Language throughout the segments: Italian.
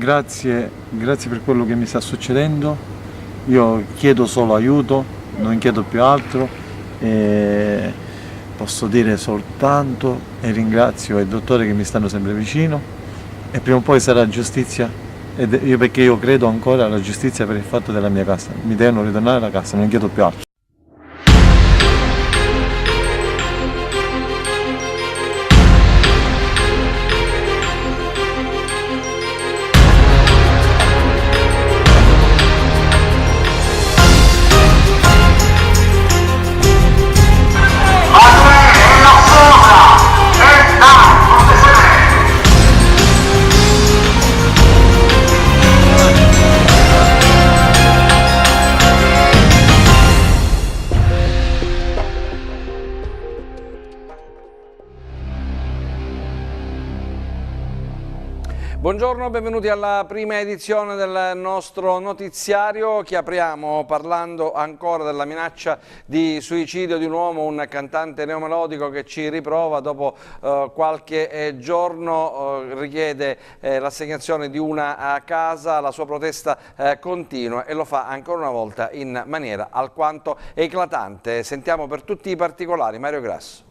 grazie per quello che mi sta succedendo. Io chiedo solo aiuto, non chiedo più altro e posso dire soltanto e ringrazio i dottori che mi stanno sempre vicino e prima o poi sarà giustizia, perché io credo ancora alla giustizia per il fatto della mia casa. Mi devono ritornare alla casa, non chiedo più altro. Buongiorno, benvenuti alla prima edizione del nostro notiziario che apriamo parlando ancora della minaccia di suicidio di un uomo, un cantante neomelodico che ci riprova dopo qualche giorno, richiede l'assegnazione di una casa, la sua protesta continua e lo fa ancora una volta in maniera alquanto eclatante. Sentiamo per tutti i particolari Mario Grasso.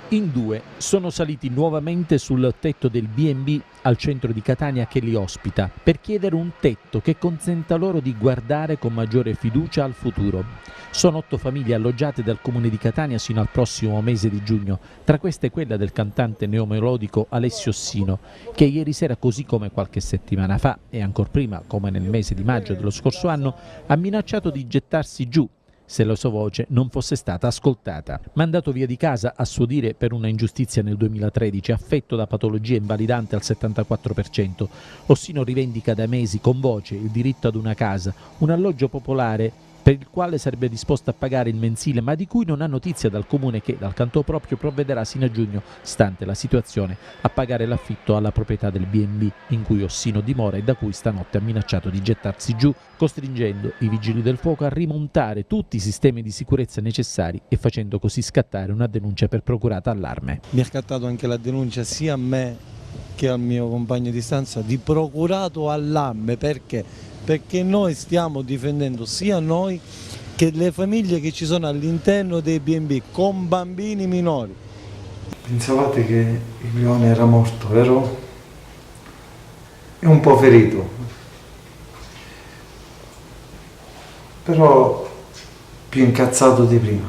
In due sono saliti nuovamente sul tetto del B&B al centro di Catania che li ospita per chiedere un tetto che consenta loro di guardare con maggiore fiducia al futuro. Sono 8 famiglie alloggiate dal comune di Catania sino al prossimo mese di giugno, tra queste quella del cantante neomelodico Alessio Ossino, che ieri sera, così come qualche settimana fa e ancor prima come nel mese di maggio dello scorso anno, ha minacciato di gettarsi giù se la sua voce non fosse stata ascoltata. Mandato via di casa, a suo dire, per una ingiustizia nel 2013, affetto da patologia invalidante al 74%, Ossino rivendica da mesi con voce il diritto ad una casa, un alloggio popolare per il quale sarebbe disposto a pagare il mensile, ma di cui non ha notizia dal comune che, dal canto proprio, provvederà sino a giugno, stante la situazione, a pagare l'affitto alla proprietà del B&B in cui Ossino dimora e da cui stanotte ha minacciato di gettarsi giù, costringendo i vigili del fuoco a rimontare tutti i sistemi di sicurezza necessari e facendo così scattare una denuncia per procurata allarme. Mi ha scattato anche la denuncia sia a me che al mio compagno di stanza di procurato allarme. Perché noi stiamo difendendo sia noi che le famiglie che ci sono all'interno dei B&B con bambini minori. Pensavate che il leone era morto, vero? È un po' ferito, però più incazzato di prima.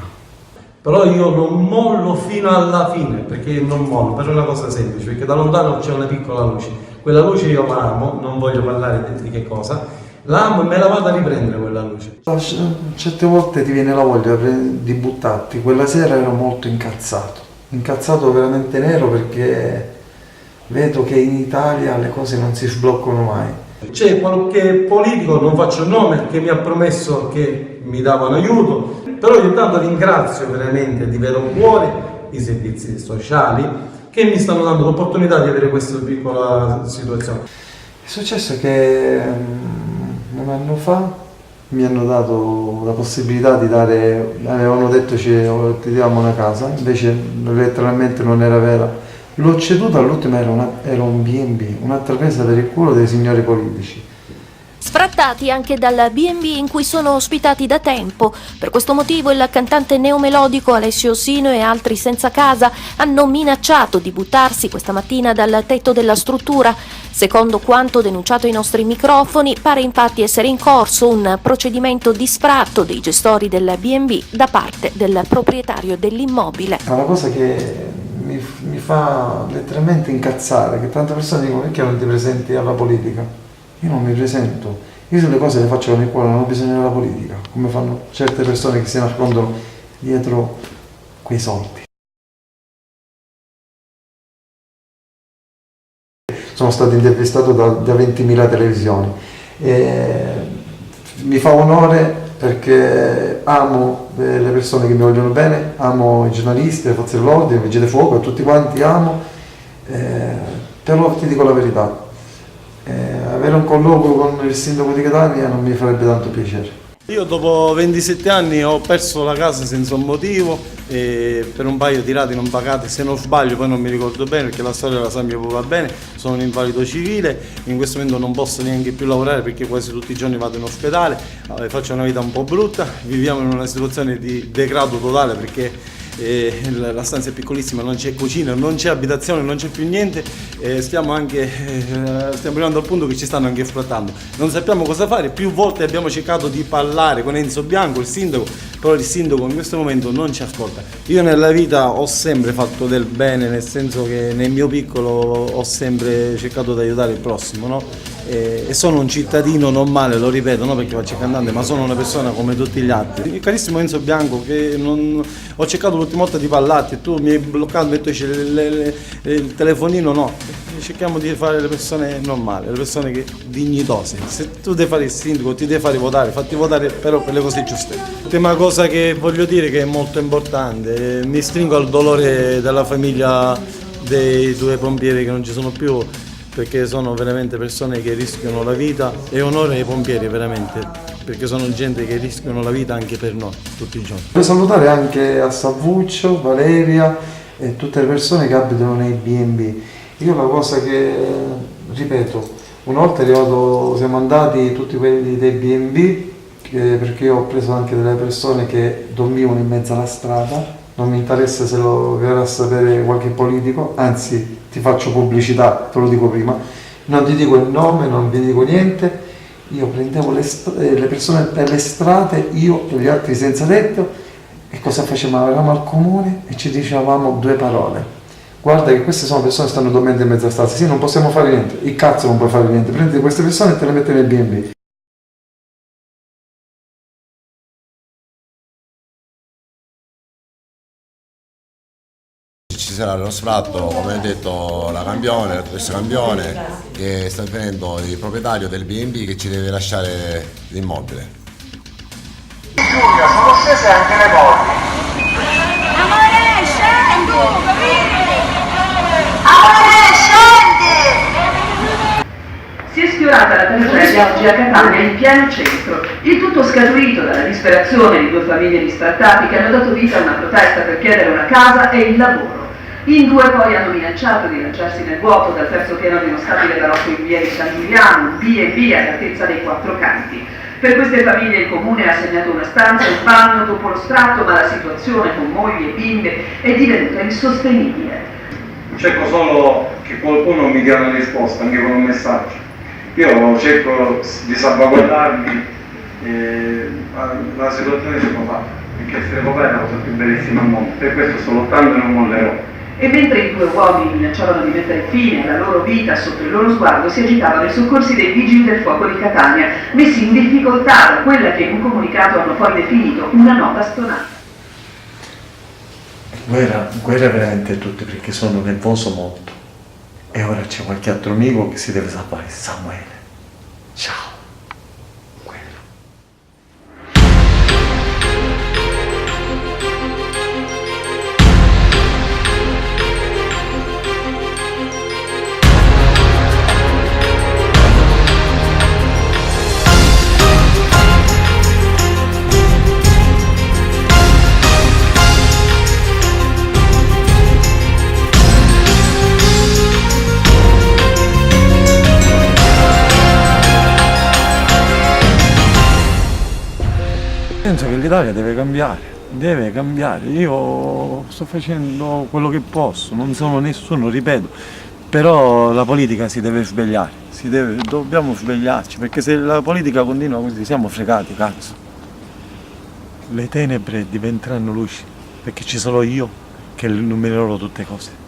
Però io non mollo fino alla fine, perché non mollo, per una cosa semplice, perché da lontano c'è una piccola luce. Quella luce io la amo, non voglio parlare di che cosa. L'amo e me la vado a riprendere quella luce. Certe volte ti viene la voglia di buttarti. Quella sera ero molto incazzato veramente nero, perché vedo che in Italia le cose non si sbloccano mai. C'è qualche politico, non faccio il nome, che mi ha promesso che mi dava un aiuto, però io intanto ringrazio veramente di vero cuore i servizi sociali che mi stanno dando l'opportunità di avere questa piccola situazione. È successo che un anno fa mi hanno dato la possibilità di avevano detto ti diamo una casa, invece letteralmente non era vera. L'ho ceduta, all'ultima era un B&B, un'altra presa per il culo dei signori politici. Sfrattati anche dal B&B in cui sono ospitati da tempo. Per questo motivo il cantante neomelodico Alessio Ossino e altri senza casa hanno minacciato di buttarsi questa mattina dal tetto della struttura. Secondo quanto denunciato ai nostri microfoni, pare infatti essere in corso un procedimento di sfratto dei gestori del B&B da parte del proprietario dell'immobile. È una cosa che mi fa letteralmente incazzare, che tante persone dicono: perché non ti presenti alla politica? Io non mi presento, io se le cose le faccio con il cuore, non ho bisogno della politica, come fanno certe persone che si nascondono dietro quei soldi. Sono stato intervistato da 20.000 televisioni e mi fa onore, perché amo le persone che mi vogliono bene, amo i giornalisti, le forze dell'ordine, i vigili del fuoco, tutti quanti amo, però ti dico la verità. Avere un colloquio con il sindaco di Catania non mi farebbe tanto piacere. Io dopo 27 anni ho perso la casa senza un motivo, per un paio di rate non pagate, se non sbaglio, poi non mi ricordo bene perché la storia la sa mio papà bene, sono un invalido civile, in questo momento non posso neanche più lavorare perché quasi tutti i giorni vado in ospedale, faccio una vita un po' brutta, viviamo in una situazione di degrado totale perché la stanza è piccolissima, non c'è cucina, non c'è abitazione, non c'è più niente, stiamo arrivando al punto che ci stanno anche sfruttando, non sappiamo cosa fare, più volte abbiamo cercato di parlare con Enzo Bianco, il sindaco, però il sindaco in questo momento non ci ascolta. Io nella vita ho sempre fatto del bene, nel senso che nel mio piccolo ho sempre cercato di aiutare il prossimo, no? E sono un cittadino normale, lo ripeto, non perché faccio il cantante, ma sono una persona come tutti gli altri. Il carissimo Enzo Bianco, che ho cercato l'ultima volta di parlarti, tu mi hai bloccato, mi hai detto il telefonino, no. Cerchiamo di fare le persone normali, le persone dignitose. Se tu devi fare il sindaco, ti devi fare votare, fatti votare però per le cose giuste. L'ultima cosa che voglio dire che è molto importante, mi stringo al dolore della famiglia dei due pompieri che non ci sono più, perché sono veramente persone che rischiano la vita, e onore ai pompieri veramente, perché sono gente che rischiano la vita anche per noi tutti i giorni. Voglio salutare anche a Savuccio, Valeria e tutte le persone che abitano nei B&B. Io la cosa che, ripeto, una volta siamo andati tutti quelli dei B&B, perché io ho preso anche delle persone che dormivano in mezzo alla strada, non mi interessa se lo verrà a sapere qualche politico, anzi ti faccio pubblicità, te lo dico prima, non ti dico il nome, non vi dico niente, io prendevo le persone per le strade, io e gli altri senza tetto, e cosa facevamo? Eravamo al comune e ci dicevamo due parole: guarda che queste sono persone che stanno dormendo in mezzo alla strada, sì, non possiamo fare niente, il cazzo non puoi fare niente, prendi queste persone e te le metti nel B&B. Ci sarà lo sfratto, come ho detto, questo campione che sta venendo il proprietario del B&B che ci deve lasciare l'immobile. Giulia, sono scese anche le mogli. Amore, scendi! Amore, scendi! Si è sfiorata la tragedia oggi a Catania, in pieno centro. Il tutto scaturito dalla disperazione di due famiglie distrattati che hanno dato vita a una protesta per chiedere una casa e il lavoro. In due poi hanno minacciato di lanciarsi nel vuoto dal terzo piano di uno stabile barocco in via di San Giuliano, un B&B all'altezza dei quattro canti. Per queste famiglie il comune ha assegnato una stanza e un bagno dopo lo sfratto, ma la situazione con mogli e bimbe è divenuta insostenibile. Cerco solo che qualcuno mi dia una risposta, anche con un messaggio. Io cerco di salvaguardarmi, la situazione si può fare, perché essere papà è la cosa più bellissima al mondo, per questo sto lottando e non mollerò. E mentre i due uomini minacciavano di mettere fine alla loro vita sotto il loro sguardo, si agitavano i soccorsi dei vigili del fuoco di Catania, messi in difficoltà da quella che in un comunicato hanno poi definito una nota stonata. Guerra veramente tutti, perché sono nervoso molto. E ora c'è qualche altro amico che si deve salvare, Samuele. Ciao. Penso che l'Italia deve cambiare, io sto facendo quello che posso, non sono nessuno, ripeto, però la politica si deve svegliare, dobbiamo svegliarci, perché se la politica continua così siamo fregati, cazzo. Le tenebre diventeranno luci, perché ci sono io che illuminerò tutte cose.